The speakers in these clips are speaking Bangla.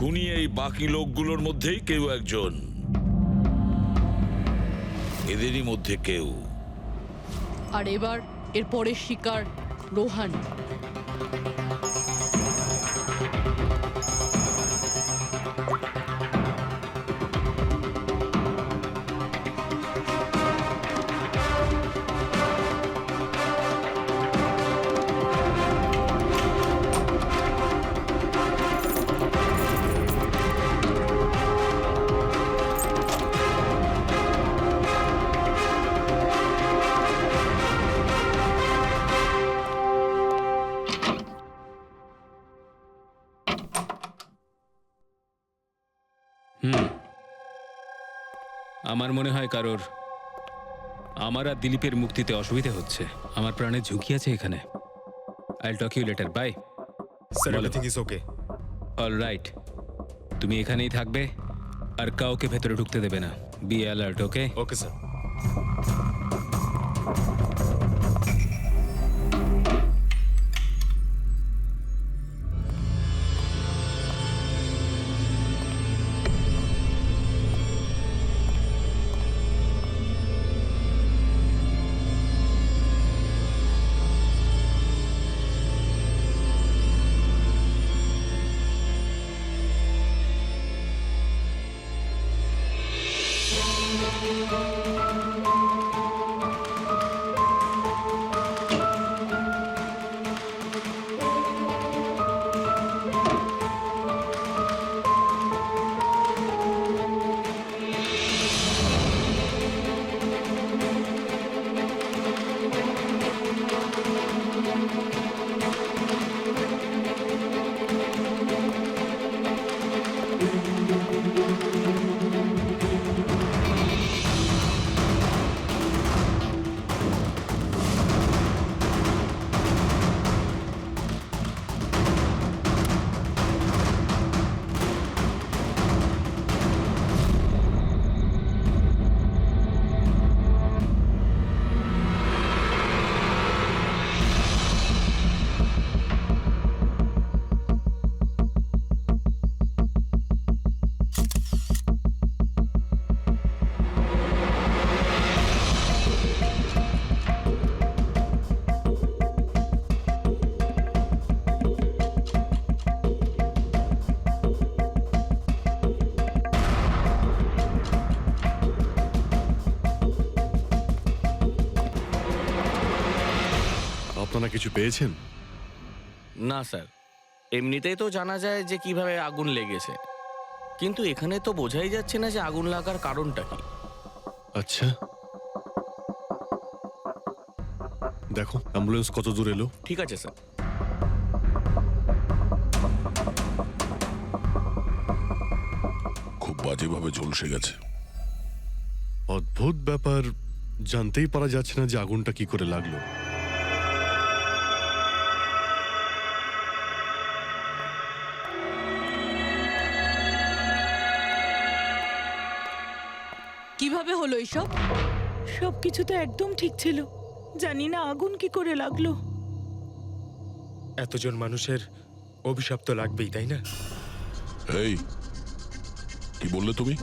খুনি এই বাকি লোকগুলোর মধ্যেই কেউ একজন, এদেরই মধ্যে কেউ। আর এবার এর পরের শিকার রোহান। আমার মনে হয় কারোর আমার আর দিলীপের মুক্তিতে অসুবিধা হচ্ছে। আমার প্রাণের ঝুঁকি আছে এখানে। I'll talk you later, bye. Sir, everything is okay. All right, তুমি এখানেই থাকবে আর কাউকে ভেতরে ঢুকতে দেবে না। Be alert, okay? Okay sir. আপনারা কিছু পেয়েছেন? না স্যার, এমনিতেই তো জানা যায় যে কিভাবে আগুন লেগেছে, কিন্তু এখানে তো বোঝাই যাচ্ছে না যে আগুন লাগার কারণটা কি। আচ্ছা, দেখো অ্যাম্বুলেন্স কত দূর এলো। ঠিক আছে স্যার। খুব বাজেভাবে ঝলসে গেছে। অদ্ভুত ব্যাপার, জানতেই পারা যাচ্ছে না যে আগুনটা কি করে লাগলো। কিভাবে হলো এইসব? সবকিছু তো একদম ঠিক ছিল, জানি না আগুন কি করে লাগলো। এতজন মানুষের অভিশাপ তো লাগবেই, তাই না? এই, কি বললে তুমি?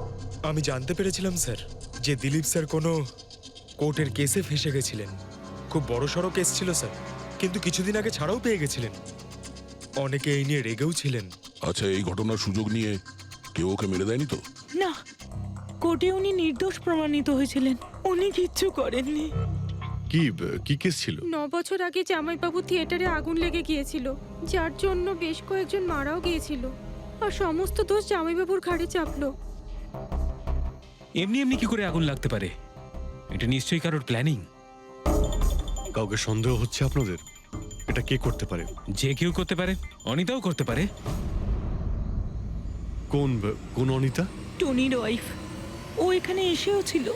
আমি জানতে পেরেছিলাম স্যার যে দিলীপ স্যার কোনো কোর্টের কেসে ফেসে গেছিলেন। খুব বড়সড় কেস ছিল স্যার, কিন্তু কিছুদিন আগে ছাড়াও পেয়ে গেছিলেন। অনেকে এই নিয়ে রেগেও ছিলেন। আচ্ছা, এই ঘটনার সুযোগ নিয়ে কেউ ওকে মেরে দেয়নি তো? না, কোর্টে উনি নির্দোষ প্রমাণিত হয়েছিলেন, উনি কিচ্ছু করেননি। কি কি কেস ছিল? 9 বছর আগে জামাইবাবু থিয়েটারে আগুন লেগে গিয়েছিল, যার জন্য বেশ কয়েকজন মারাও গিয়েছিল, আর সমস্ত দোষ জামাইবাবুর ঘাড়ে চাপলো। এমনি এমনি কি করে আগুন লাগতে পারে? এটা নিশ্চয়ই কারোর প্ল্যানিং। কাউকে সন্দেহ হচ্ছে আপনাদের? এটা কে করতে পারে? যে কেউ করতে পারে, অনিতাও করতে পারে। কোন কোন অনিতা? টনির ওয়াইফ, ও এখানে এসেও ছিল।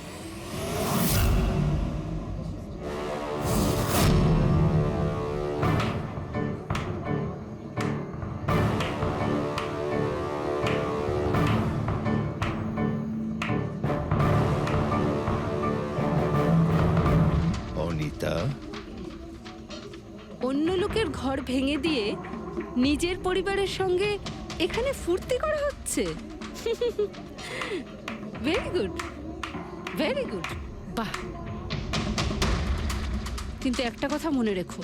অনিতা, অন্য লোকের ঘর ভেঙে দিয়ে নিজের পরিবারের সঙ্গে এখানে ফুর্তি করা হচ্ছে। ভেরি গুড, ভেরি গুড, বাহ। কিন্তু একটা কথা মনে রেখো,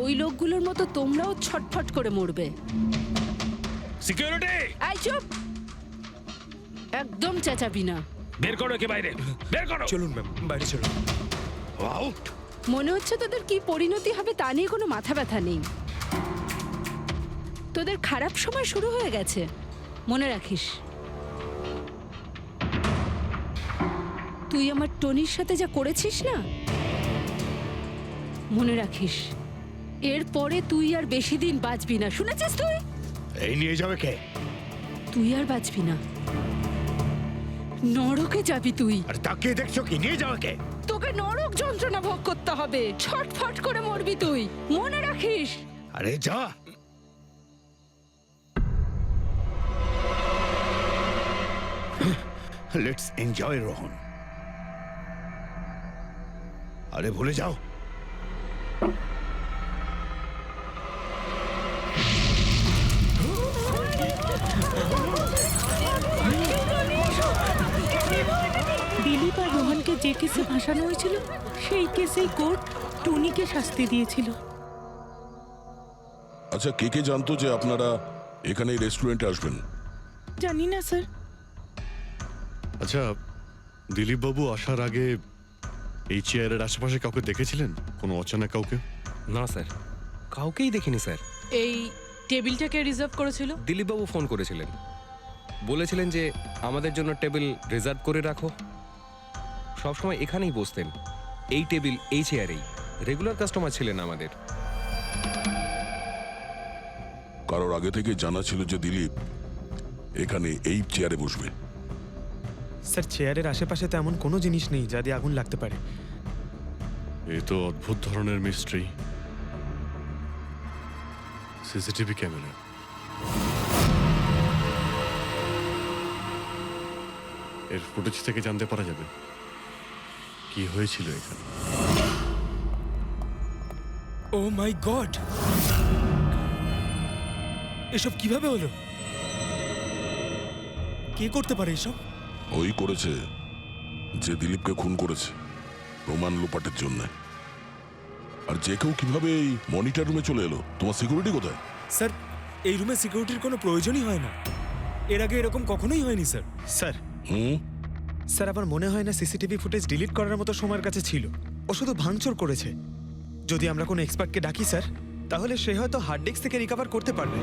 ওই লোকগুলোর মতো তোমরাও ছটফট করে মরবে। সিকিউরিটি, এই চুপ, একদম চেঁচাবি না। বের করো একে বাইরে, বের করো। চলুন ম্যাম, বাইরে চলুন। আউট। মনে হচ্ছে তোদের কি পরিণতি হবে তা নিয়ে কোনো মাথা ব্যথা নেই। তোদের খারাপ সময় শুরু হয়ে গেছে, মনে রাখিস। তুই আমার টনির সাথে যা করেছিস না, মনে রাখিস এরপরে তুই আর বেশি দিন বাঁচবি না, শুনেছিস? তুই এই নিয়ে যাবে কে? তুই আর বাঁচবি না, নরকে যাবি তুই। আর তাকে দেখছো কি? নিয়ে যাবে কে? তোকে নরক যন্ত্রণা ভোগ করতে হবে, ছটফট করে মরবি তুই, মনে রাখিস। আরে যা। Let's enjoy Rohan. আরে ভুলে যাও। দিলীপ আর রোহনকে যে কেসে ভাসানো হয়েছিল সেই কেসেই কোর্ট টনিকে শাস্তি দিয়েছিল। আচ্ছা, কে কে জানতো যে আপনারা এখানে এই রেস্টুরেন্টে আসবেন? জানি না স্যার। আচ্ছা, দিলীপ বাবু আসার আগে এই চেয়ারের আশেপাশে কাউকে দেখেছিলেন? কোনো অচেনা কাউকে? না স্যার, কাউকেই দেখিনি স্যার। এই টেবিলটাকে রিজার্ভ করেছিল? দিলীপবাবু ফোন করেছিলেন, বলেছিলেন যে আমাদের জন্য টেবিল রিজার্ভ করে রাখো। সবসময় এখানেই বসতেন, এই টেবিল এই চেয়ারেই। রেগুলার কাস্টমার ছিলেন আমাদের। কারোর আগে থেকে জানা ছিল যে দিলীপ এখানে এই চেয়ারে বসবে? স্যার, চেয়ারের আশেপাশে তো এমন কোনো জিনিস নেই যা দিয়ে আগুন লাগতে পারে। এ তো অদ্ভুত ধরনের মিস্ট্রি। CCTV camera. এর ফুটেজ থেকে জানতে পারা যাবে কি হয়েছিল এখানে। ও মাই গড, এসব কিভাবে হলো? কে করতে পারে এসব? ওই করেছে যে দিলীপকে খুন করেছে প্রমাণ লোপাটের জন্য। আর যে কেউ কিভাবে এই মনিটর রুমে চলে এলো? তোমার সিকিউরিটি কোথায়? স্যার, এই রুমে সিকিউরিটির কোনো প্রয়োজনই হয় না। এর আগে এরকম কখনোই হয়নি স্যার। স্যার, স্যার আমার মনে হয় না সিসিটিভি ফুটেজ ডিলিট করার মতো সময়ের কাছে ছিল। ও শুধু ভাঙচুর করেছে। যদি আমরা কোনো এক্সপার্টকে ডাকি স্যার, তাহলে সে হয়তো হার্ড ডিস্ক থেকে রিকভার করতে পারবে।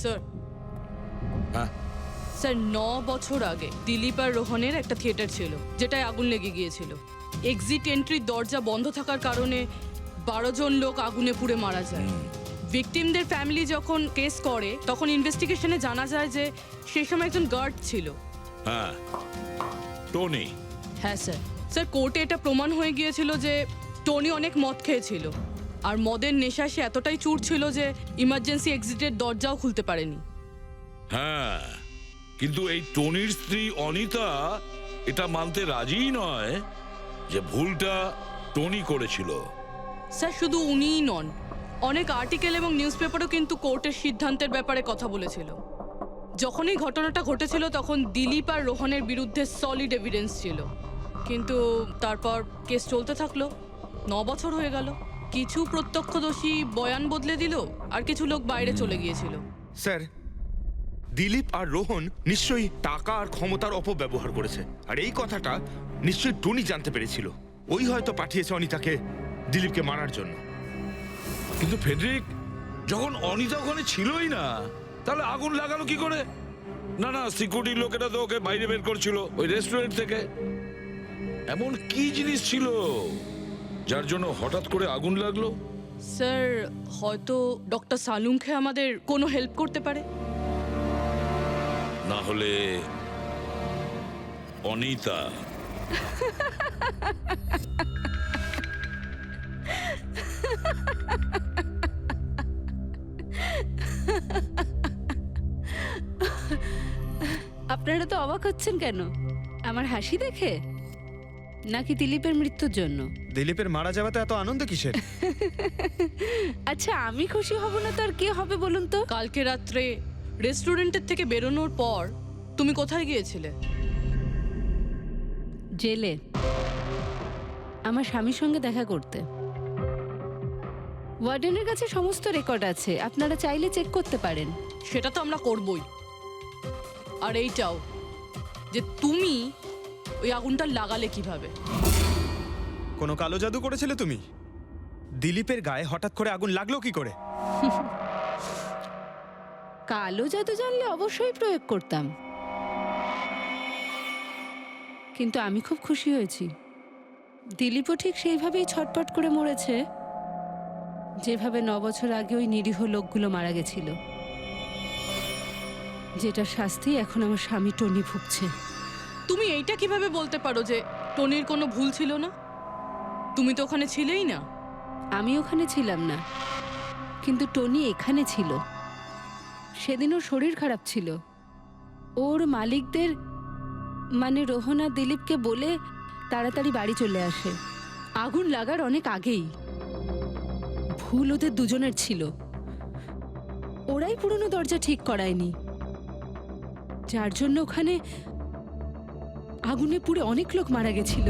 স্যার, স্যার 9 বছর আগে দিলীপ আর রোহনের একটা থিয়েটার ছিল যেটায় আগুন লেগে গিয়েছিল। এক্সিট এন্ট্রির দরজা বন্ধ থাকার কারণে 12 জন লোক আগুনে পুড়ে মারা যায়। ভিকটিমদের ফ্যামিলি যখন কেস করে তখন ইনভেস্টিগেশনে জানা যায় যে সেই সময় একজন গার্ড ছিল। হ্যাঁ, টনি। হ্যাঁ স্যার। স্যার, কোর্টে এটা প্রমাণ হয়ে গিয়েছিল যে টনি অনেক মদ খেয়েছিল, আর মদের নেশা সে এতটাই চুর ছিল যে ইমার্জেন্সি এক্সিটের দরজাও খুলতে পারেনি। হ্যাঁ, কিন্তু এই টনির স্ত্রী অনিতা এটা মানতে রাজিই নয় যে ভুলটা টনি করেছিল। স্যার, শুধু উনিই নন, অনেক আর্টিকেল এবং নিউজ পেপারও কিন্তু কোর্টের সিদ্ধান্তের ব্যাপারে কথা বলেছিল। যখন এই ঘটনাটা ঘটেছিল তখন দিলীপ আর রোহনের বিরুদ্ধে সলিড এভিডেন্স ছিল, কিন্তু তারপর কেস চলতে থাকলো। 9 বছর হয়ে গেল। কিছু প্রত্যক্ষদর্শী বয়ান বদলে দিল, আর কিছু লোক বাইরে চলে গিয়েছিল। স্যার, দিলীপ আর রোহন নিশ্চয়ই টাকা আর ক্ষমতার অপব্যবহার করেছে, আর এই কথাটা নিশ্চয়ই টনি জানতে পেরেছিল। ওই হয়তো পাঠিয়েছে অনিতাকে দিলীপকে মারার জন্য। কিন্তু ফেডরিক, যখন অনিতা ওখানে ছিলই না, তাহলে আগুন লাগালো কি করে? না না, সিকিউরিটির লোকেরা তো ওকে বাইরে বের করছিল ওই রেস্টুরেন্ট থেকে। এমন কি জিনিস ছিল যার জন্য হঠাৎ করে আগুন লাগলো? স্যার, হয়তো ডক্টর সালুঙ্খে আমাদের কোনো হেল্প করতে পারে। না হলে অনিতা। আপনারা তো অবাক হচ্ছেন কেন আমার হাসি দেখে? নাকি দিলীপের মৃত্যুর জন্য? দিলীপের মারা যাওয়াতে এত আনন্দ কিসের? আচ্ছা, আমি খুশি হব না তো আর কে হবে বলুন তো? কালকে রাত্রে রেস্টুরেন্টের থেকে বেরোনোর পর তুমি কোথায় গিয়েছিলে? জেলে আমার স্বামীর সঙ্গে দেখা করতে। ওয়ার্ডেনের কাছে সমস্ত রেকর্ড আছে, আপনারা চাইলে চেক করতে পারেন। সেটা তো আমরা করবই। আর এইটাও যে তুমি ওই আগুনটা লাগালে কিভাবে? কোনো কালো জাদু করেছিলে তুমি? দিলীপের গায়ে হঠাৎ করে আগুন লাগলো কি করে? কালো জাদু জানলে অবশ্যই প্রয়োগ করতাম, কিন্তু আমি খুব খুশি হয়েছি। দিলীপও ঠিক সেইভাবেই ছটপট করে মরেছে যেভাবে 9 বছর আগে ওই নিরীহ লোকগুলো মারা গেছিল, যেটা শাস্তি এখন আমার স্বামী টনি ভুগছে। তুমি এইটা কিভাবে বলতে পারো যে টনির কোনো ভুল ছিল না? তুমি তো ওখানে ছিলেই না। আমি ওখানে ছিলাম না, কিন্তু টনি এখানে ছিল। সেদিন ওর শরীর খারাপ ছিল। ওর মালিকদের মানে রোহন আর দিলীপকে বলে তাড়াতাড়ি বাড়ি চলে আসে আগুন লাগার অনেক আগেই। ভুল ওদের দুজনের ছিল, ওরাই পুরনো দরজা ঠিক করায়নি, যার জন্য ওখানে আগুনে পুড়ে অনেক লোক মারা গেছিল।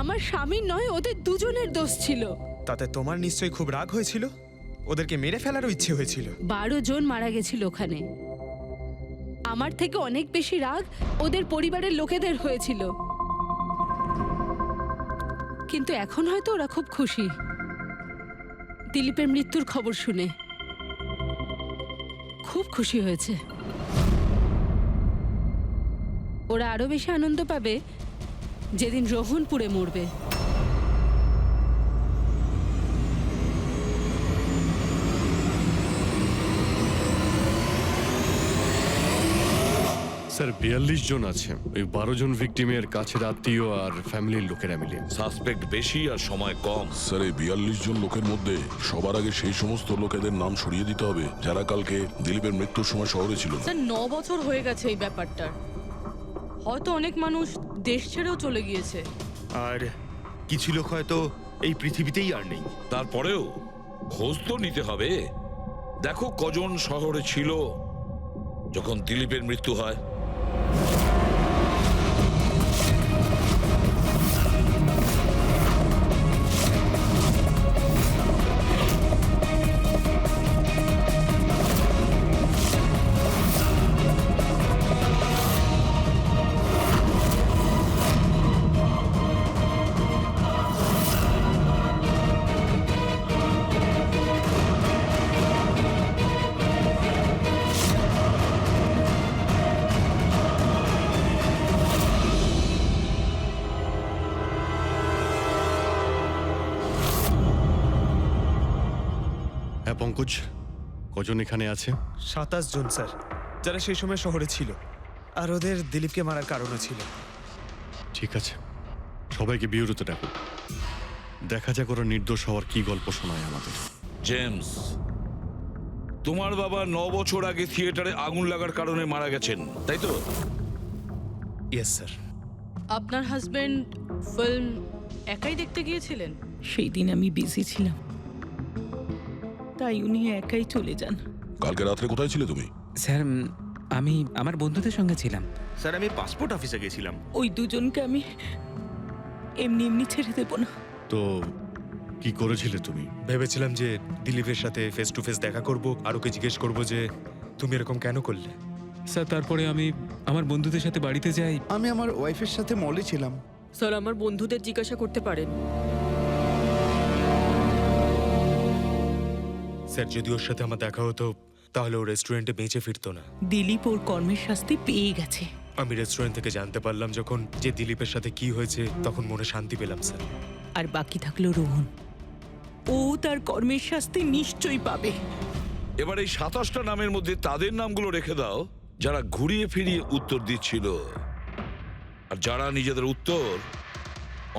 আমার স্বামীর নয়, ওদের দুজনের দোষ ছিল। তাতে তোমার নিশ্চয়ই খুব রাগ হয়েছিল, ওদেরকে মেরে ফেলারও ইচ্ছে হয়েছিল। 12 জন মারা গেছিল ওখানে। আমার থেকে অনেক বেশি রাগ ওদের পরিবারের লোকেদের হয়েছিল, কিন্তু এখন হয়তো ওরা খুব খুশি দিলীপের মৃত্যুর খবর শুনে। খুব খুশি হয়েছে। ওরা আরো বেশি আনন্দ পাবে যেদিন রোহন পুড়ে মরবে। স্যার 42 জন আছে, ওই 12 জন ভিকটিমের কাছের আত্মীয় আর ফ্যামিলির লোকেরা মিলে। সাসপেক্ট বেশি আর সময় কম। স্যার এই 42 জন লোকের মধ্যে সবার আগে সেই সমস্ত লোকেদের নাম সরিয়ে দিতে হবে যারা কালকে দিলীপের মৃত্যুর সময় শহরে ছিল না। স্যার 9 বছর হয়ে গেছে এই ব্যাপারটার। হয়তো অনেক মানুষ দেশ ছেড়েও চলে গিয়েছে, আর কিছু লোক হয়তো এই পৃথিবীতেই আর নেই। তারপরেও খোঁজ তো নিতে হবে। দেখো কজন শহরে ছিল যখন দিলীপের মৃত্যু হয়। হ্যাঁ পঙ্কজ, কজন এখানে আছে? 27 জন স্যার, যারা সেই সময় শহরে ছিল, আর ওদের দিলীপকে মারার কারণও ছিল। ঠিক আছে, সবাইকে বিউরোতে ডাকুন। দেখা যাক ওরা নির্দোষ হওয়ার কি গল্প শোনায় আমাদের। জেমস, তোমার বাবা 9 বছর আগে থিয়েটারে আগুন লাগার কারণে মারা গেছেন, তাই তো? Yes sir. আপনার হাজবেন্ড ফিল্ম একাই দেখতে গিয়েছিলেন? সেই দিন আমি বিজি ছিলাম, তাই উনি একাই চলে যান। কালকে রাত্রে কোথায় ছিলে তুমি? স্যার আমি আমার বন্ধুদের সঙ্গে ছিলাম। স্যার আমি পাসপোর্ট অফিসে গেছিলাম। ওই দুজনকে আমি এমনি এমনি ছেড়ে দেব না। তো কি করেছিলে তুমি? ভেবেছিলাম যে দিলীপের সাথে ফেস টু ফেস দেখা করব, আর ওকে জিজ্ঞেস করব যে তুমি এরকম কেন করলে। স্যার তারপরে আমি আমার বন্ধুদের সাথে বাড়িতে যাই। আমি আমার ওয়াইফের সাথে মলে ছিলাম। স্যার আমার বন্ধুদের জিজ্ঞাসা করতে পারেন। স্যার যদি ওর সাথে আমার দেখা হতো তাহলে ও রেস্টুরেন্টে বেঁচে ফিরতো না। দিলীপ ওর কর্মের শাস্তি পেয়ে গেছে। আমি রেস্টুরেন্ট থেকে জানতে পারলাম যখন যে দিলীপের সাথে কি হয়েছে, তখন মনে শান্তি পেলাম স্যার। আর বাকি থাকলো রোহন, ও তার কর্মের শাস্তি নিশ্চয়ই পাবে। এবার এই 27টা নামের মধ্যে তাদের নামগুলো রেখে দাও যারা ঘুরিয়ে ফিরিয়ে উত্তর দিচ্ছিল, আর যারা নিজেদের উত্তর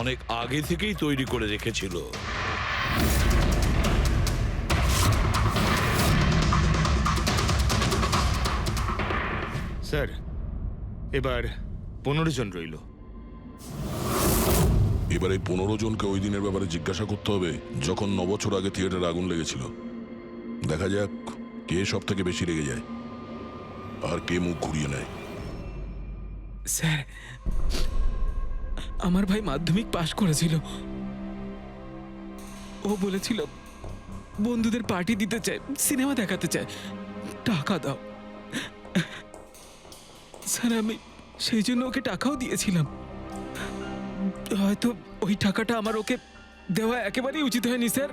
অনেক আগে থেকেই তৈরি করে রেখেছিল। স্যার এবার 15 জন রইল। এবার এই 15 জনকে ওই দিনের ব্যাপারে জিজ্ঞাসা করতে হবে যখন 9 বছর আগে থিয়েটারে আগুন লেগেছিল। দেখা যাক কে সব থেকে বেশি রেগে যায় আর কে মুখ ঘুরিয়ে নেয়। স্যার, আমার ভাই মাধ্যমিক পাশ করেছিল। ও বলেছিল বন্ধুদের পার্টি দিতে চায়, সিনেমা দেখাতে চায়, টাকা দাও। স্যার, আমি সেই জন্য ওকে টাকাও দিয়েছিলাম। হয়তো ওই টাকাটা আমার ওকে দেওয়া একেবারেই উচিত হয়নি স্যার।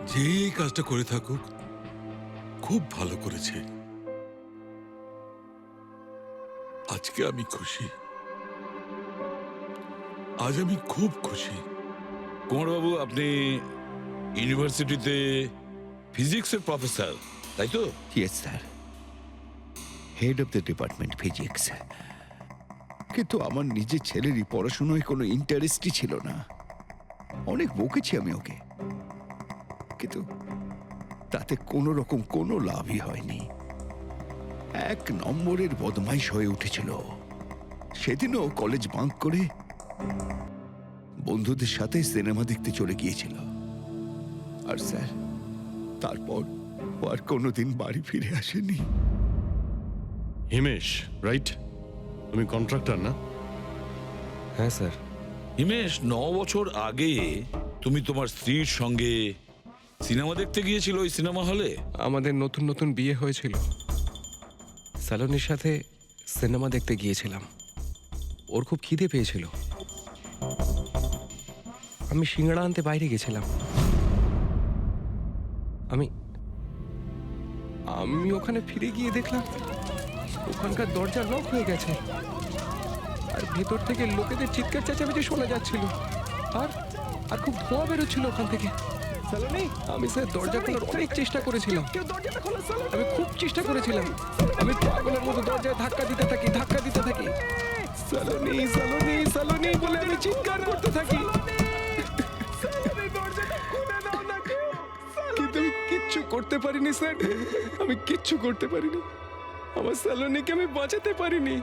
যে এই কাজটা করে থাকুক খুব ভালো করেছে। আজকে আমি খুশি, আজ আমি খুব খুশি। কুমারবাবু, আপনি ইউনিভার্সিটিতে ফিজিক্সের প্রফেসর, তাই তো? Yes sir, head of the department physics. কিন্তু আমার নিজের ছেলেরই পড়াশোনায় কোনো ইন্টারেস্টই ছিল না। অনেক বকেছি আমি ওকে, কিন্তু তাতে কোনো রকম কোনো লাভই হয়নি। 1 নম্বরের বদমাইশ হয়ে উঠেছিল। সেদিনও কলেজ বাঙ্ক করে বন্ধুদের সাথে সিনেমা দেখতে চলে গিয়েছিল। আর স্যার, তারপর ও আর কোনোদিন বাড়ি ফিরে আসেনি। হিমেশ, রাইট? তুমি কন্ট্রাক্টর না? হ্যাঁ স্যার। হিমেশ, 9 বছর আগে তুমি তোমার স্ত্রীর সঙ্গে সিনেমা দেখতে গিয়েছিল ওই সিনেমা হলে? আমাদের নতুন নতুন বিয়ে হয়েছিল, স্যালোনির সাথে সিনেমা দেখতে গিয়েছিলাম। ওর খুব খিদে পেয়েছিল, আমি সিঙ্গাড়া আনতে বাইরে গেছিলাম। আমি আমি ওখানে ফিরে গিয়ে দেখলাম ওখানকার দরজা লক হয়ে গেছে, আর ভেতর থেকে লোকেদের চিৎকার চেঁচামেচি শোনা যাচ্ছিল, আর আর খুব ধোঁয়া বেরোচ্ছিল ওখান থেকে। সালোনি, আমি স্যার দরজা খোলার অনেক চেষ্টা করেছিলাম, আমি খুব চেষ্টা করেছিলাম। আমি পাগলের মতো দরজায় ধাক্কা দিতে থাকি। সালোনি, সালোনি, সালোনি বলে আমি চিৎকার করতে থাকি, কিন্তু আমি কিচ্ছু করতে পারিনি স্যার। আমি কিচ্ছু করতে পারিনি, আমার সালোনিকে আমি বাঁচাতে পারিনি।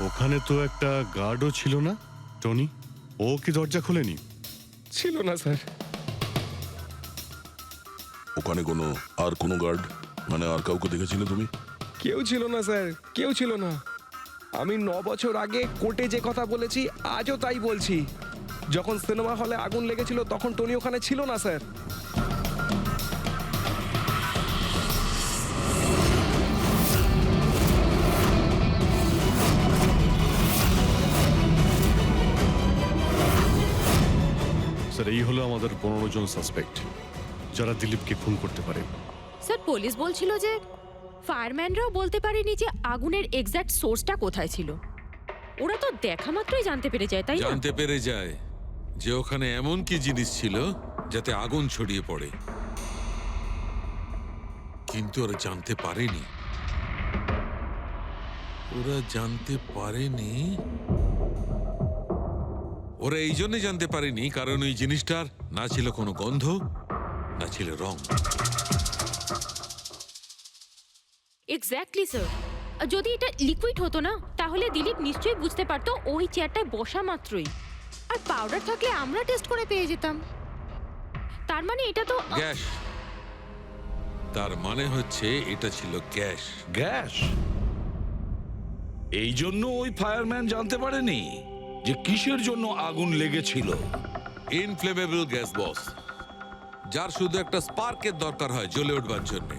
ওখানে তো একটা গার্ডও ছিল না, টনি? ও কি দরজা খোলেনি? ছিল না স্যার। ওখানে কোনো গার্ড, মানে আর কাউকে দেখেছিলে তুমি? কেউ ছিল না স্যার, কেউ ছিল না। আমি 9 বছর আগে কোর্টে যে কথা বলেছি আজও তাই বলছি। যখন সিনেমা হলে আগুন লেগেছিল তখন টনি ওখানে ছিল না স্যার। স্যার, এই হলো আমাদের 15 জন সাসপেক্ট যারা দিলীপকে খুন করতে পারে। স্যার, পুলিশ বলছিল যে ফায়ারম্যানরাও বলতে পারেনি যে আগুনের এক্স্যাক্ট সোর্সটা কোথায় ছিল। ওরা তো দেখা মাত্রই জানতে পেরে যায়, তাই না? জানতে পেরে যায় যে ওখানে এমন কি জিনিস ছিল যাতে আগুন ছড়িয়ে পড়ে, কিন্তু ওরা জানতে পারেনি। ওরা এই জন্য জানতে পারেনি কারণ ওই জিনিসটার না ছিল কোনো গন্ধ, না ছিল রং। Exactly sir. যদি এটা লিকুইড হতো না তাহলে দিলীপ নিশ্চয়ই বুঝতে পারতো ওই চেয়ারটায় বসা মাত্রই। আর পাউডার থাকলে আমরা টেস্ট করে পেয়ে যেতাম। তার মানে এটা তো গ্যাস। তার মানে হচ্ছে এটা ছিল গ্যাস। গ্যাস? এই জন্য ওই ফায়ারম্যান জানতে পারেনি যে কিসের জন্য আগুন লেগেছিল। ইনফ্লেমেবল গ্যাস বস, যার শুধু একটা স্পার্কের দরকার হয় জ্বলে উঠবার জন্য।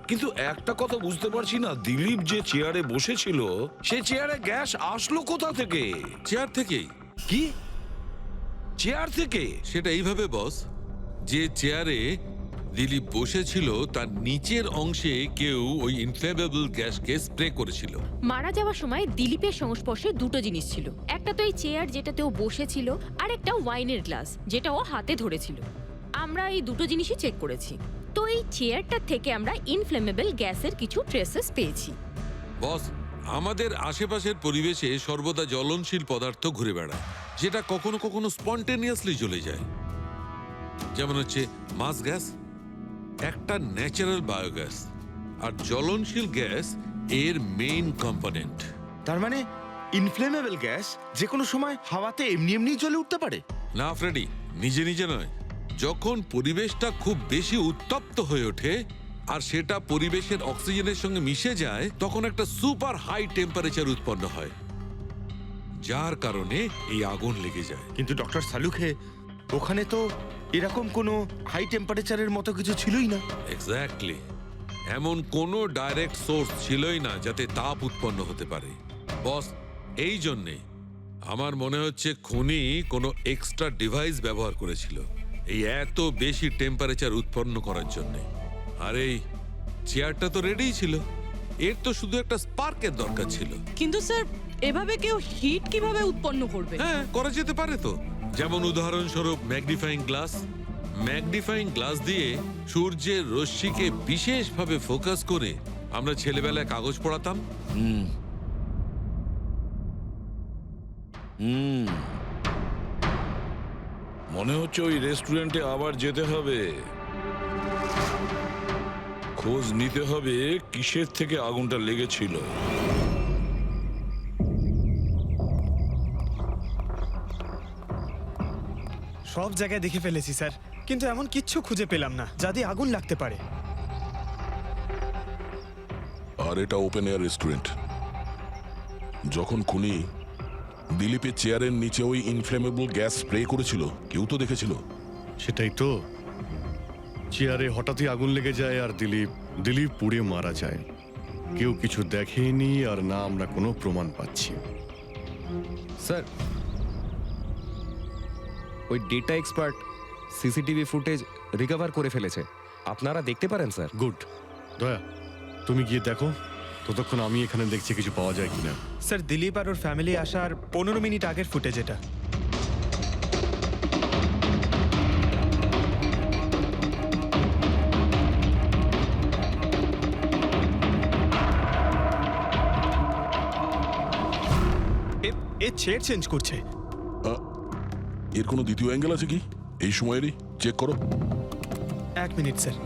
কিন্তু একটা কথা বুঝতে পারছি না, দিলীপ যে চেয়ারে বসেছিল সেই চেয়ারে গ্যাস আসলো কোথা থেকে? চেয়ার থেকেই। কি চেয়ার থেকে? সেটা এইভাবে বস, যে চেয়ারে দিলীপ বসেছিল তার নিচের অংশে কেউ ওই ইনফ্লেমেবল গ্যাসকে স্প্রে করেছিল। মারা যাওয়ার সময় দিলীপের সংস্পর্শে দুটো জিনিস ছিল। একটা তো এই চেয়ার যেটাতে ও বসেছিল, আর একটা ওয়াইনের গ্লাস যেটা ও হাতে ধরেছিল। আমরা এই দুটো জিনিসই চেক করেছি। তো এই চেয়ারটা থেকে আমরা ইনফ্লেমেবল গ্যাসের কিছু ট্রেসেস পেয়েছি। বস, আমাদের আশেপাশের পরিবেশে সর্বদা জ্বলনশীল পদার্থ ঘুরে বেড়ায়, যেটা কখনো কখনো স্পন্টেনিয়াসলি জ্বলে যায়। যেমন হচ্ছে মাস গ্যাস, একটা ন্যাচারাল বায়োগ্যাস, আর জ্বলনশীল গ্যাস এর মেইন কম্পোনেন্ট। তার মানে ইনফ্লেমেবল গ্যাস যে কোনো সময় হাওয়াতে এমনি এমনি জ্বলে উঠতে পারে? না ফ্রেডি, নিজে নিজে নয়। যখন পরিবেশটা খুব বেশি উত্তপ্ত হয়ে ওঠে আর সেটা পরিবেশের অক্সিজেনের সঙ্গে মিশে যায়, তখন একটা সুপার হাই টেম্পারেচার উৎপন্ন হয়, যার কারণে এই আগুন লেগে যায়। কিন্তু ডক্টর সালুখে, ওখানে তো এরকম কোনো হাই টেম্পারেচারের মতো কিছু ছিলই না। এক্স্যাক্টলি, এমন কোনো ডাইরেক্ট সোর্স ছিলই না যাতে তাপ উৎপন্ন হতে পারে। বস, এই জন্যে আমার মনে হচ্ছে খুনি কোনো এক্সট্রা ডিভাইস ব্যবহার করেছিল এই এত বেশি টেম্পারেচার উৎপন্ন করার জন্য। আর এই চেয়ারটা তো রেডিই ছিল, এর তো শুধু একটা স্পার্কের দরকার ছিল। কিন্তু স্যার, এভাবে কেউ হিট কিভাবে উৎপন্ন করবে? হ্যাঁ, করা যেতে পারে তো। যেমন উদাহরণস্বরূপ ম্যাগনিফাইং গ্লাস। ম্যাগনিফাইং গ্লাস দিয়ে সূর্যের রশ্মিকে বিশেষভাবে ফোকাস করে আমরা ছেলেবেলায় কাগজ পড়াতাম। মনে হচ্ছে ওই রেস্টুরেন্টে আবার যেতে হবে, খোঁজ নিতে হবে কিসের থেকে আগুনটা লেগেছিল। সব জায়গায় দেখে ফেলেছি স্যার, কিন্তু এমন কিচ্ছু খুঁজে পেলাম না যাতে আগুন লাগতে পারে। আর এটা ওপেন এয়ার রেস্টুরেন্ট। যখন খুনি দিলীপের চেয়ারের নিচে ওই ইনফ্লেমেবল গ্যাস স্প্রে করেছিল, কেউ তো দেখেছিল। সেটাই তো, চেয়ারে হঠাৎই আগুন লেগে যায় আর দিলীপ পুড়ে মারা যায়। কেউ কিছু দেখেনি আর না আমরা কোনো প্রমাণ পাচ্ছি। স্যার, ওই data expert CCTV footage recover করে ফেলেছে, আপনারা দেখতে পারেন স্যার। গুড। দয়া, তুমি গিয়ে দেখো, ততক্ষণ আমি এখানে দেখছি কিছু পাওয়া যায় কিনা। স্যার, দিলীপ আর ওর ফ্যামিলি আসার 15 মিনিট আগের ফুটেজ এটা। এ চেয়ার চেঞ্জ করছে। এর কোনো দ্বিতীয় অ্যাঙ্গেল আছে কি এই সময়েরই? চেক করো। 1 মিনিট স্যার।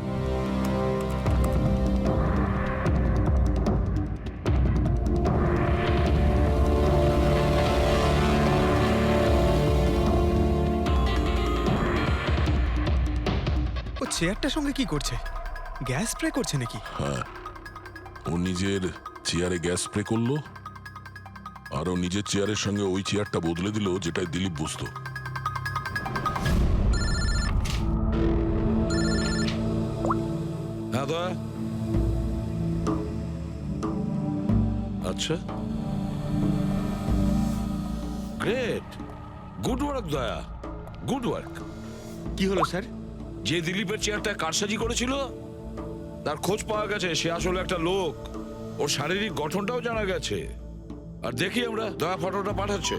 ও চেয়ারটার সঙ্গে কি করছে? গ্যাস স্প্রে করছে নাকি? হ্যাঁ, ও নিজের চেয়ারে গ্যাস স্প্রে করলো আর ও নিজের চেয়ারের সঙ্গে ওই চেয়ারটা বদলে দিল যেটাই দিলীপ বসতো। হ্যাঁ দয়া। আচ্ছা, গ্রেট, গুড ওয়ার্ক দয়া, গুড ওয়ার্ক। কি হলো স্যার? যে দিলীপের চেয়ারটা কারসাজি করেছিল তার খোঁজ পাওয়া গেছে। সে আসলে একটা লোক, ওর শারীরিক গঠনটাও জানা গেছে। আর দেখি আমরা, দয়া ফটোটা পাঠাচ্ছে।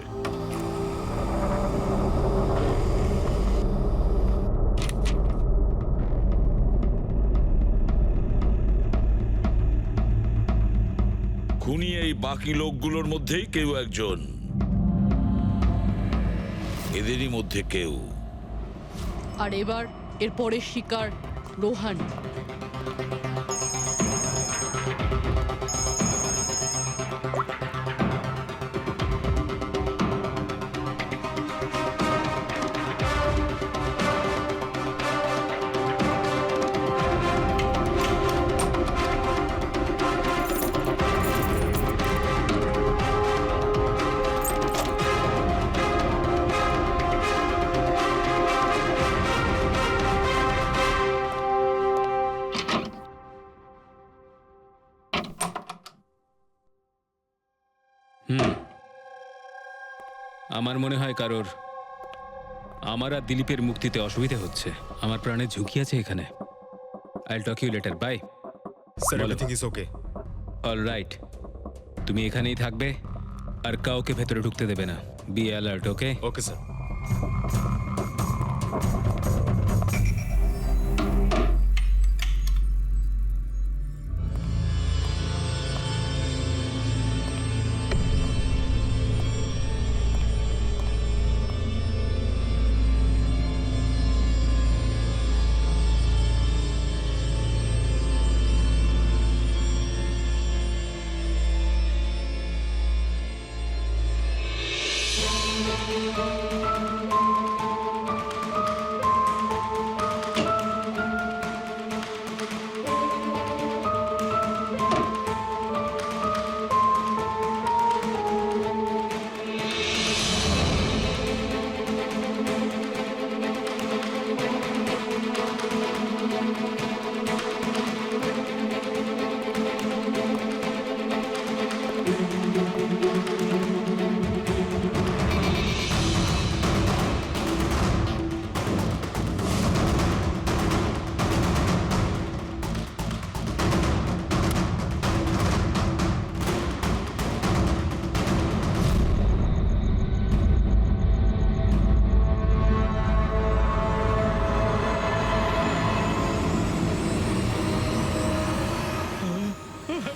খুনি এই বাকি লোকগুলোর মধ্যেই কেউ একজন, এদেরই মধ্যে কেউ। আর এবার এর পরের শিকার রোহান। আমার মনে হয় কারোর আমার আর দিলীপের মুক্তিতে অসুবিধা হচ্ছে। আমার প্রাণের ঝুঁকি আছে এখানে। I'll talk you later, bye. Sir, everything is okay. All right, তুমি এখানেই থাকবে আর কাউকে ভেতরে ঢুকতে দেবে না। Be alert, okay? Okay sir.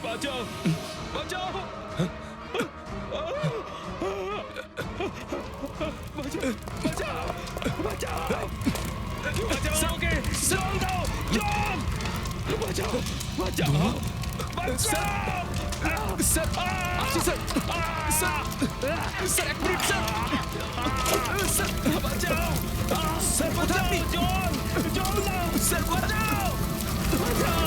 বাঁচাও বাঁচাও বাঁচাও ওকে জল দাও জল বাঁচাও বাঁচাও বাঁচাও স্যার আসছি স্যার স্যার স্যার এক মিনিট স্যার স্যার বাঁচাও স্যার কোথায় আপনি জল জল দাও স্যার বাঁচাও বাঁচাও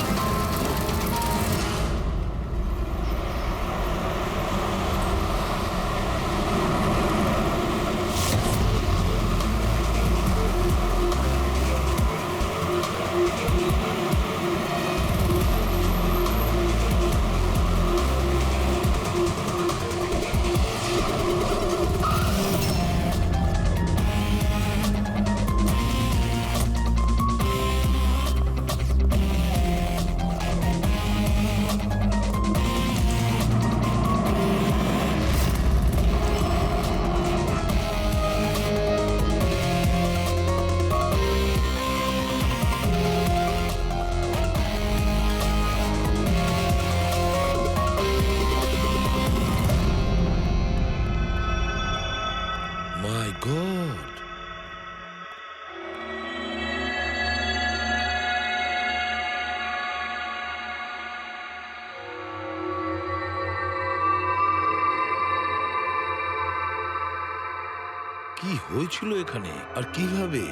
My God! কি হয়েছিল এখানে আর কিভাবে?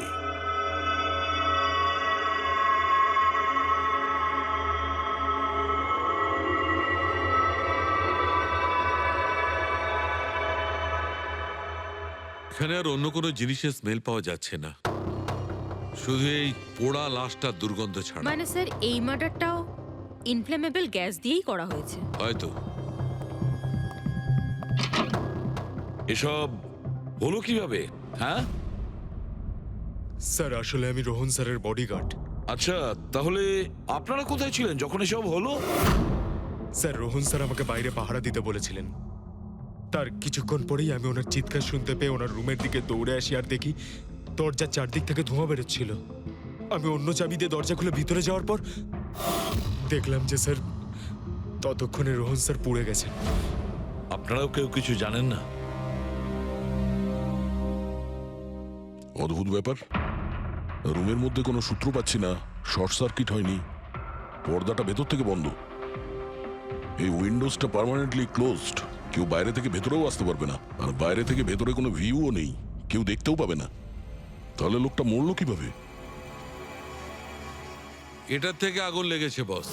এখানে আর অন্য কোনো জিনিসের স্মেল পাওয়া যাচ্ছে না, শুধু এই পোড়া লাশটার দুর্গন্ধ ছাড়া। মানে স্যার এই মার্ডারটাও ইনফ্লেমেবল গ্যাস দিয়েই করা হয়েছে হয়তো। এসব হলো কিভাবে? হ্যাঁ স্যার আসলে আমি রোহন স্যারের বডিগার্ড। আচ্ছা, তাহলে আপনারা কোথায় ছিলেন যখন এসব হলো? স্যার রোহন স্যার আমাকে বাইরে পাহারা দিতে বলেছিলেন। তার কিছুক্ষণ পরেই আমি ওনার চিৎকার শুনতে পেয়ে ওনার রুমের দিকে দৌড়ে আসি আর দেখি দরজার চারদিক থেকে ধোঁয়া বেরোচ্ছিল। আমি অন্য চাবি দিয়ে দরজা খুলে ভিতরে যাওয়ার পর দেখলাম যে স্যার ততক্ষণে রোহন স্যার পুড়ে গেছেন। আপনারাও কেউ কিছু জানেন না? অদ্ভুত ব্যাপার, রুমের মধ্যে কোনো সূত্র পাচ্ছি না, শর্ট সার্কিট হয়নি, পর্দাটা ভেতর থেকে বন্ধ, এই উইন্ডোজটা পার্মানেন্টলি ক্লোজড, কেউ বাইরে থেকে ভেতরেও আসতে পারবে না, আর বাইরে থেকে ভেতরে কোনো ভিউও নেই, কেউ দেখতেও পাবে না। তাহলে লোকটা মরলো কিভাবে? এটার থেকে আগুন লেগেছে বস।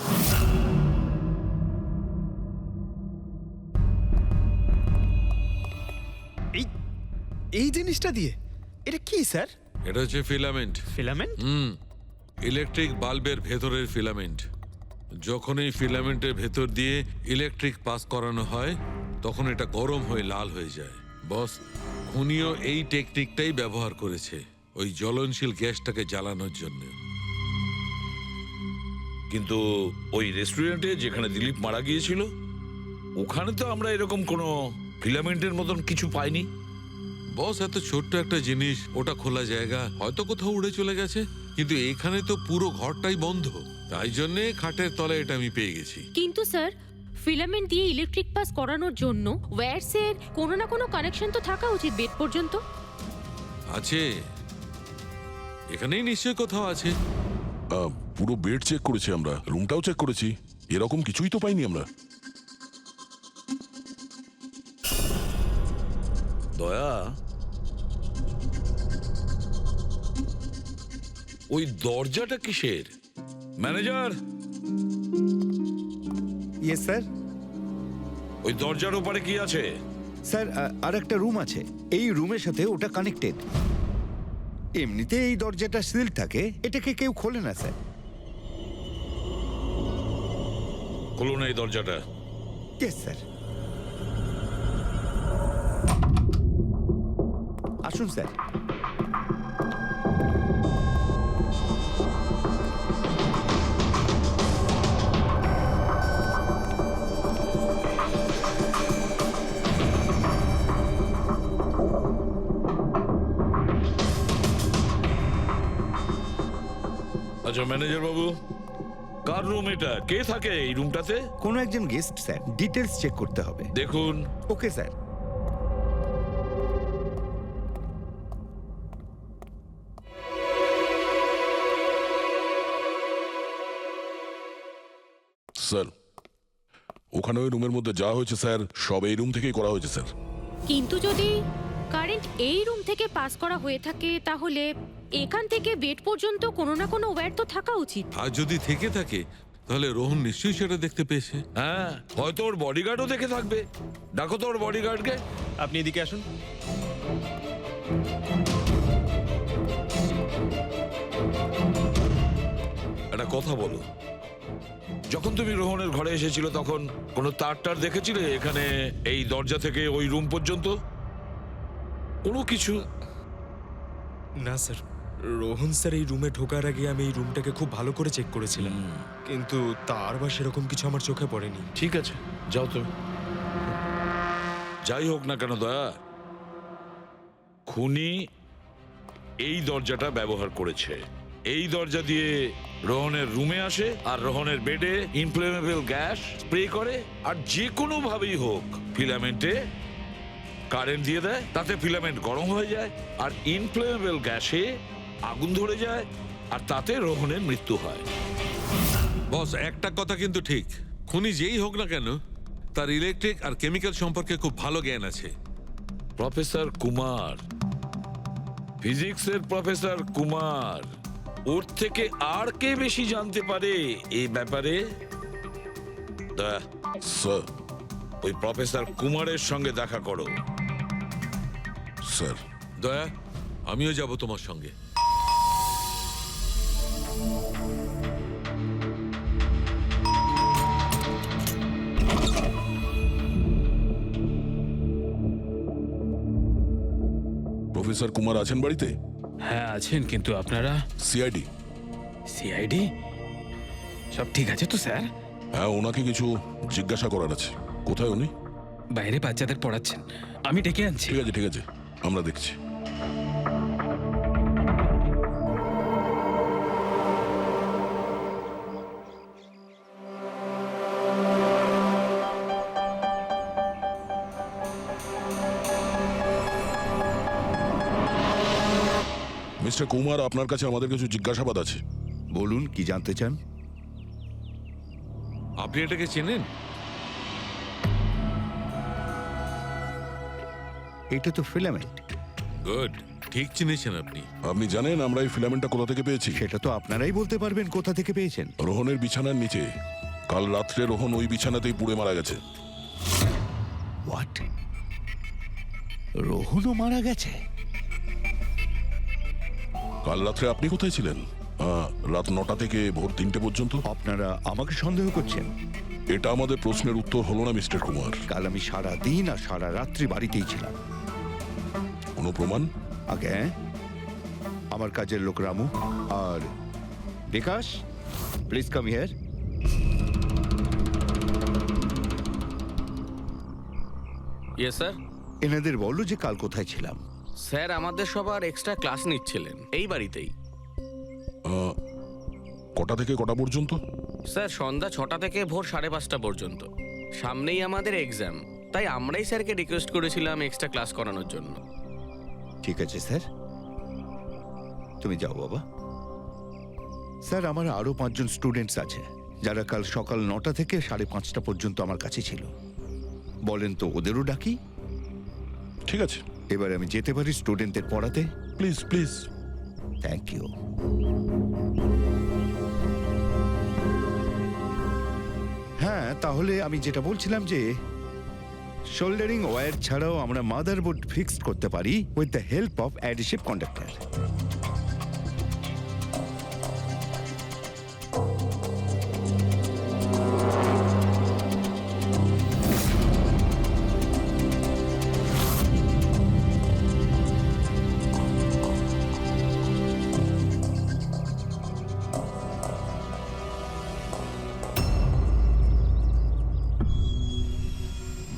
এই জিনিসটা দিয়ে এটা কি স্যার? এটা হচ্ছে ফিলামেন্ট। ফিলামেন্ট? ইলেকট্রিক বাল্বের ভেতরের ফিলামেন্ট। যখন এই ফিলামেন্টের ভেতর দিয়ে ইলেকট্রিক পাস করানো হয় তখন এটা গরম হয়ে লাল হয়ে যায়। বস, খুনিও এই টেকনিকটাই ব্যবহার করেছে ওই জ্বলনশীল গ্যাসটাকে জ্বালানোর জন্য। কিন্তু ওই রেস্টুরেন্টে যেখানে দিলীপ মারা গিয়েছিল ওখানে তো আমরা এরকম কোনো ফিলামেন্টের মতন কিছু পাইনি। বস, এত ছোট্ট একটা জিনিস, ওটা খোলা জায়গা, হয়তো কোথাও উড়ে চলে গেছে, কিন্তু এখানে তো পুরো ঘরটাই বন্ধ, তাই জন্যে খাটের তলায় এটা আমি পেয়ে গেছি। কিন্তু স্যার ফিলামেন্ট দিয়ে ইলেকট্রিক পাস করানোর জন্য ওয়্যারসের কোনো না কোনো কানেকশন তো থাকা উচিত বেড পর্যন্ত। আছে, এখানেই নিশ্চয় কোথাও আছে। পুরো বেড চেক করেছি আমরা, রুমটাও চেক করেছি, এরকম কিছুই তো পাইনি আমরা। দয়া, ওই দরজাটা কিসের? Manager, yes sir. ওই দরজার ওপারে কি আছে? স্যার আর একটা রুম আছে, এই রুমের সাথে ওটা কানেক্টেড। এমনিতে এই দরজাটা সিল থাকে, এটাকে কেউ খোলে না স্যার। খুলুন এই দরজাটা। Yes sir. আসুন স্যার। আচ্ছা ম্যানেজার বাবু, কার রুম এটা? কে থাকে এই রুমটাতে? কোনো একজন গেস্ট স্যার, ডিটেলস চেক করতে হবে। দেখুন। Okay sir. স্যার, ওখানে ওই রুমের মধ্যে যা হয়েছে স্যার, সব এই রুম থেকেই করা হয়েছে স্যার। কিন্তু যদি কারেন্ট এই রুম থেকে পাস করা হয়ে থাকে তাহলে এখান থেকে বেড পর্যন্ত কোনো না কোনো ওয়্যার তো থাকা উচিত। আর যদি থেকে থাকে তাহলে রোহন নিশ্চয়ই সেটা দেখতে পেয়েছে। হ্যাঁ, হয়তো ওর বডিগার্ডও দেখে থাকবে। ডাকো তো ওর বডিগার্ডকে। আপনি এদিকে আসুন। একটা কথা বলো, যখন তুমি রোহনের ঘরে এসেছিল তখন কোনো তার দেখেছিলে এখানে, এই দরজা থেকে ওই রুম পর্যন্ত? কোনো কিছু? না স্যার, রোহন স্যার এই রুমে ঢোকার আগে আমি এই রুমটাকে খুব ভালো করে চেক করেছিলাম, কিন্তু তার বা সেরকম কিছু আমার চোখে পড়েনি। ঠিক আছে, যাও তো। যাই হোক না কেন দয়া, খুনি এই দরজাটা ব্যবহার করেছে। এই দরজা দিয়ে রোহনের রুমে আসে আর রোহনের বেডে ইনফ্লেমেবল গ্যাস স্প্রে করে, আর যে কোনো ভাবেই হোক ফিলামেন্টে কারেন্ট দিয়ে দেয়, তাতে ফিলামেন্ট গরম হয়ে যায় আর ইনফ্লেমেবল গ্যাসে আগুন ধরে যায়, আর তাতে রোহনের মৃত্যু হয়। বস, একটা কথা কিন্তু ঠিক, খুনি যেই হোক না কেন তার ইলেকট্রিক আর কেমিক্যাল সম্পর্কে খুব ভালো জ্ঞান আছে। প্রফেসর কুমার, ফিজিক্সের প্রফেসর কুমার, ওর থেকে আর কে বেশি জানতে পারে এই ব্যাপারে? স্যার, ওই প্রফেসর কুমারের সঙ্গে দেখা করো। স্যার। দয়া, আমিও যাব তোমার সঙ্গে। প্রফেসর কুমার আছেন বাড়িতে? হ্যাঁ আছেন, কিন্তু আপনারা? সিআইডি। সিআইডি? সব ঠিক আছে তো স্যার? হ্যাঁ, ওনাকে কিছু জিজ্ঞাসা করার আছে। কোথায় উনি? বাইরে বাচ্চাদের পড়াচ্ছেন, আমি ডেকে আনছি। ঠিক আছে ঠিক আছে, আমরা দেখছি। মিস্টার কুমার, আপনার কাছে আমাদের কিছু জিজ্ঞাসাবাদ আছে। বলুন, কি জানতে চান? আপনি এটাকে চেনেন? এটা তো ফিলামেন্ট। গুড, ঠিক চিনেছেন আপনি। আপনি জানেন আমরা এই ফিলামেন্টটা কোথা থেকে পেয়েছি? সেটা তো আপনারাই বলতে পারবেন কোথা থেকে পেয়েছেন। রোহনের বিছানার নিচে। কাল রাত্রে রোহন ওই বিছানাতেই পুড়ে মারা গেছে। হোয়াট? রোহনও মারা গেছে? কাল রাত্রে আপনি কোথায় ছিলেন? রাত 9টা থেকে ভোর 3টে পর্যন্ত। আপনারা আমাকে সন্দেহ করছেন? এটা আমাদের প্রশ্নের উত্তর হলো না মিস্টার কুমার। কাল আমি সারা দিন আর সারা রাত্রি বাড়িতেই ছিলাম। কোনো প্রমাণ? আগে আমার কাজের লোক রামু আর Bikash, please come here. Yes sir. এনাদের বলো যে কাল কোথায় ছিলাম। স্যার, আমাদের সবার এক্সট্রা ক্লাস নিচ্ছিলেন এই বাড়িতেই। কটা থেকে কটা পর্যন্ত? স্যার, সন্ধ্যা 6টা থেকে ভোর 5:30 পর্যন্ত। সামনেই আমাদের এক্সাম, তাই আমরাই স্যারকে রিকোয়েস্ট করেছিলাম এক্সট্রা ক্লাস করানোর জন্য। ঠিক আছে স্যার, তুমি যাও বাবা। স্যার, আমার আরো 5 জন স্টুডেন্টস আছে যারা কাল সকাল 9টা থেকে 5:30 পর্যন্ত আমার কাছে ছিল। বলেন তো ওদেরও ডাকি? ঠিক আছে। এবার আমি যেতে পারি স্টুডেন্টদের পড়াতে? Please please. Thank you. হ্যাঁ, তাহলে আমি যেটা বলছিলাম যে শোল্ডারিং ওয়্যার ছাড়াও আমরা মাদারবোর্ড ফিক্সড করতে পারি with the help of adhesive conductor.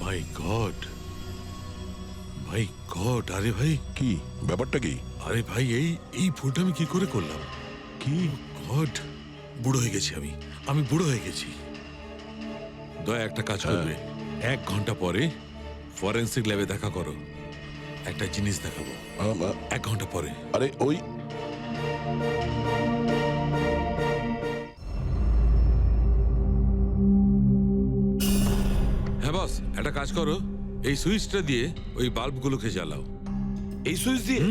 My god, my god, আরে ভাই কি ব্যাপারটা কি? আরে ভাই এই ভুলটা আমি কি করে করলাম? কি গড, বুড়ো হয়ে গেছি আমি বুড়ো হয়ে গেছি। দয়া একটা কাজ করবে, 1 ঘন্টা পরে ফরেন্সিক ল্যাবে দেখা করো, একটা জিনিস দেখাবো। 1 ঘন্টা পরে। আরে ওই হ্যাঁ বস, একটা কাজ করো, এই সুইচটা দিয়ে ওই বাল্বগুলোকে জ্বালাও। এই সুইচ দিয়ে?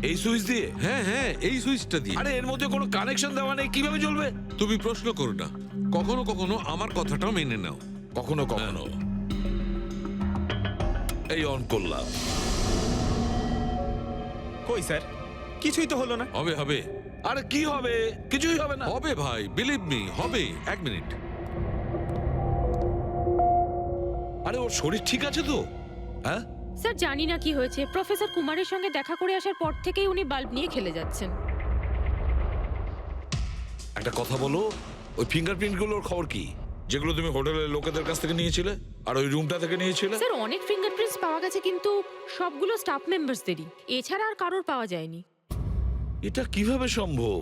এই সুইচ দিয়ে? হ্যাঁ হ্যাঁ, এই সুইচটা দিয়ে। আরে এর মধ্যে কোনো কানেকশন দেওয়া নেই, কিভাবে জ্বলবে? তুমি প্রশ্ন করো না, কখনো কখনো আমার কথাটাও মেনে নাও। কখনো কখনো। এই অন করলাম। কই স্যার, কিছুই তো হলো না। হবে হবে। আরে কি হবে? কিছুই হবে না। হবে ভাই, বিলিভ মি, হবে। 1 মিনিট। আরে ওর শরীর ঠিক আছে তো? হ্যাঁ স্যার, জানি না কি হয়েছে, প্রফেসর কুমারের সঙ্গে দেখা করে আসার পর থেকেই উনি বাল্ব নিয়ে খেলে যাচ্ছেন। একটা কথা বলো, ওই ফিঙ্গারপ্রিন্ট গুলোর খবর কি, যেগুলো তুমি হোটেলের লোকেদের কাছ থেকে নিয়েছিলে আর ওই রুমটা থেকে নিয়েছিলে? স্যার, অনেক ফিঙ্গারপ্রিন্টস পাওয়া গেছে, কিন্তু সবগুলো স্টাফ মেম্বারসদেরই, এছাড়া আর কারোর পাওয়া যায়নি। এটা কিভাবে সম্ভব?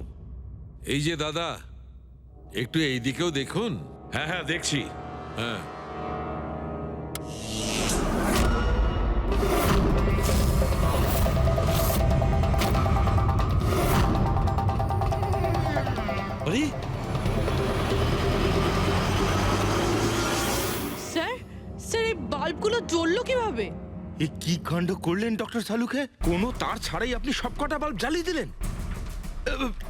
এই যে দাদা, একটু এই দিকেও দেখুন। হ্যাঁ হ্যাঁ দেখছি। হ্যাঁ, আরে স্যার, স্যার এই বাল্বগুলো জ্বললো কিভাবে? এ কি কাণ্ড করলেন ডক্টর সালুকে? কোনো তার ছাড়াই আপনি সবকটা বাল্ব জ্বালিয়ে দিলেন।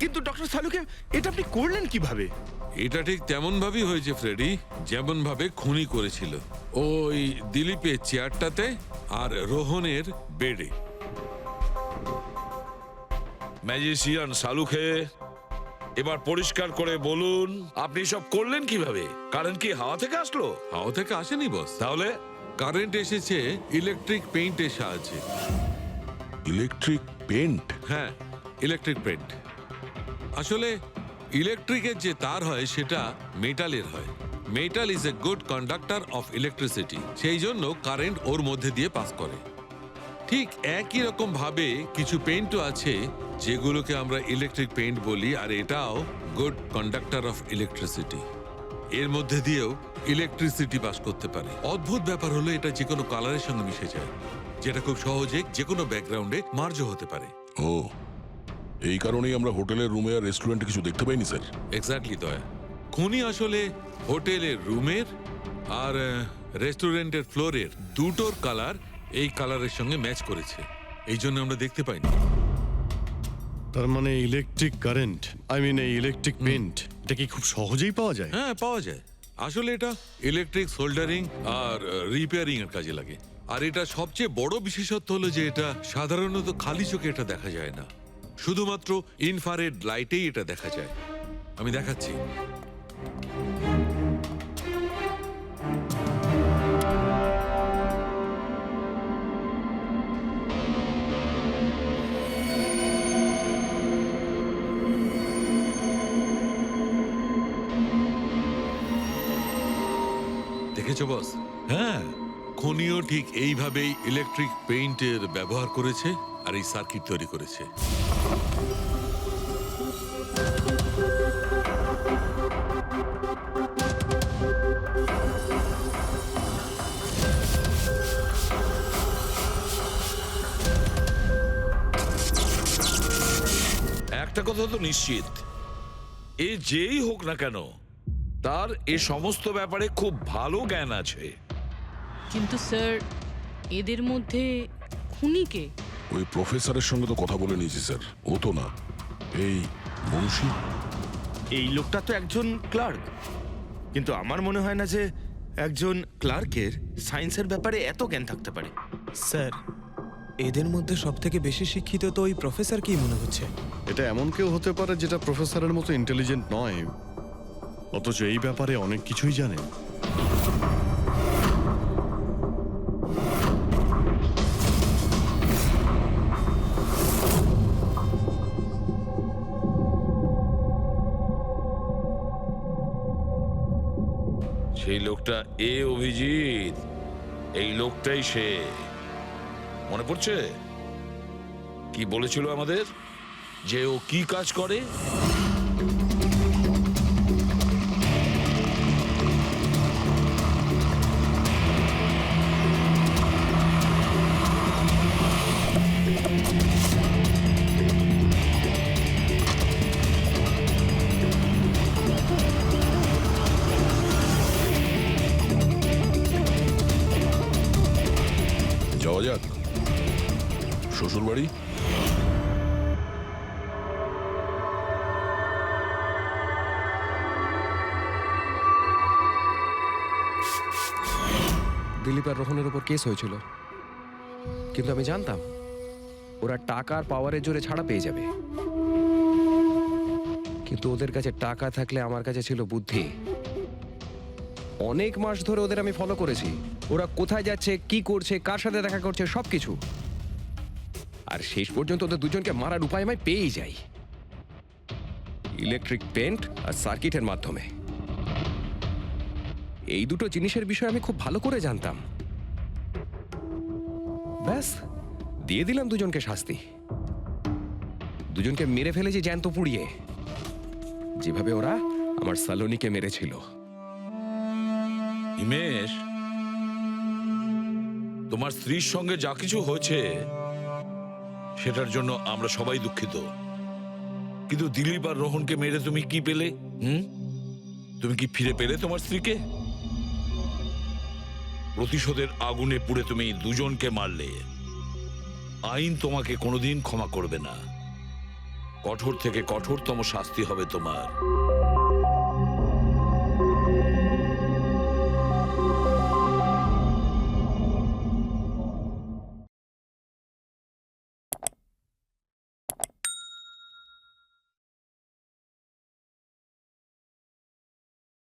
কিন্তু ডক্টর সালুকে, এটা আপনি করলেন কিভাবে? এটা ঠিক তেমন ভাবেই হয়েছে ফ্রেডি, যেমন ভাবে খুনি করেছিল। ওই দিলীপের চেয়ারটাতে আর রোহনের বেডে। ম্যাজিশিয়ান সালুখে, এবার পরিষ্কার করে বলুন আপনি সব করলেন কিভাবে? কারেন্ট কি হাওয়া থেকে আসলো? হাওয়া থেকে আসেনি বস, তাহলে? কারেন্ট এসেছে ইলেকট্রিক পেইন্টের সাহায্যে। Electric paint? হ্যাঁ, ইলেকট্রিক পেইন্ট। আসলে ইলেকট্রিকের যে তার হয় সেটা মেটালের হয়। Metal is a good conductor of electricity, সেই জন্য কারেন্ট ওর মধ্যে দিয়ে পাস করে। ঠিক একই রকম ভাবে কিছু পেইন্টও আছে যেগুলোকে আমরা ইলেকট্রিক পেইন্ট বলি, আর এটাও গুড কন্ডাক্টর অফ ইলেকট্রিসিটি। এর মধ্যে দিয়েও ইলেকট্রিসিটি পাস করতে পারে। অদ্ভুত ব্যাপার হলো এটা যে কোনো কালারের সঙ্গে মিশে যায়, যেটা খুব সহজে যে কোনো ব্যাকগ্রাউন্ডে মার্জ হতে পারে। ও, এই কারণেই আমরা হোটেলের রুমে আর রেস্টুরেন্টে কিছু দেখতে পাইনি স্যার। এক্স্যাক্টলি দয়া, খুনি আসলে হোটেলের রুমের আর রেস্টুরেন্টের ফ্লোরের দুটোর কালার এই কালারের সঙ্গে ম্যাচ করেছে, এই জন্য আমরা দেখতে পাইনি। তার মানে ইলেকট্রিক কারেন্ট, এই ইলেকট্রিক পেন্ট, এটা কি খুব সহজেই পাওয়া যায়? হ্যাঁ, পাওয়া যায়। আসলে এটা ইলেকট্রিক সোল্ডারিং আর রিপেয়ারিং এর কাজে লাগে। আর এটা সবচেয়ে বড় বিশেষত্ব হলো যে এটা সাধারণত খালি চোখে এটা দেখা যায় না, শুধুমাত্র ইনফ্রারেড লাইটেই এটা দেখা যায়। আমি দেখাচ্ছি। দেখেছো বস? হ্যাঁ, খনিও ঠিক এইভাবেই ইলেকট্রিক পেইন্টের ব্যবহার করেছে আর এই সার্কিট তৈরি করেছে। একটা কথা তো নিশ্চিত, এ যেই হোক না কেন তার এ সমস্ত ব্যাপারে খুব ভালো জ্ঞান আছে। কিন্তু স্যার, এদের মধ্যে খুনিকে ওই প্রফেসরের সঙ্গে তো কথা বলে নিয়েছি স্যার, ও তো না এই মুন্সি। এই লোকটা তো একজন ক্লার্ক, কিন্তু আমার মনে হয় না যে একজন ক্লার্কের সায়েন্সের ব্যাপারে এত জ্ঞান থাকতে পারে। স্যার, এদের মধ্যে সব থেকে বেশি শিক্ষিত তো ওই প্রফেসর কি মনে হচ্ছে? এটা এমন কেউ হতে পারে যেটা প্রফেসরের মতো ইন্টেলিজেন্ট নয়, অথচ এই ব্যাপারে অনেক কিছুই জানে। সেই লোকটা অভিজিৎ, এই লোকটাই সে। মনে পড়ছে কি বলেছিল আমাদের, যে ও কি কাজ করে? যাওয়া যাক শ্বশুর বাড়ি। দিলীপ আর রোহনের উপর কেস হয়েছিল, কিন্তু আমি জানতাম ওরা টাকার পাওয়ারের জোরে ছাড়া পেয়ে যাবে। কিন্তু ওদের কাছে টাকা থাকলে আমার কাছে ছিল বুদ্ধি। অনেক মাস ধরে ওদের আমি ফলো করেছি, ওরা কোথায় যাচ্ছে, কি করছে, কার সাথে দেখা করছে, সবকিছু। আর শেষ পর্যন্ত ওদের দুজনকে মারার উপায় আমি পেয়েই যাই, ইলেকট্রিক পেন্ট আর সার্কিটের মাধ্যমে। এই দুটো জিনিসের বিষয়ে আমি খুব ভালো করে জানতাম। ব্যাস দিয়ে দিলাম দুজনকে শাস্তি। দুজনকে মেরে ফেলেছি জ্যান্ত পুড়িয়ে, যেভাবে ওরা আমার সালোনিকে মেরেছিল। হিমেশ, তোমার স্ত্রীর সঙ্গে যা কিছু হয়েছে সেটার জন্য আমরা সবাই দুঃখিত, কিন্তু দিলীপ আর রোহনকে মেরে তুমি কি পেলে? তুমি কি ফিরে পেলে তোমার স্ত্রীকে? প্রতিশোধের আগুনে পুড়ে তুমি দুজনকে মারলে, আইন তোমাকে কোনোদিন ক্ষমা করবে না। কঠোর থেকে কঠোরতম শাস্তি হবে তোমার।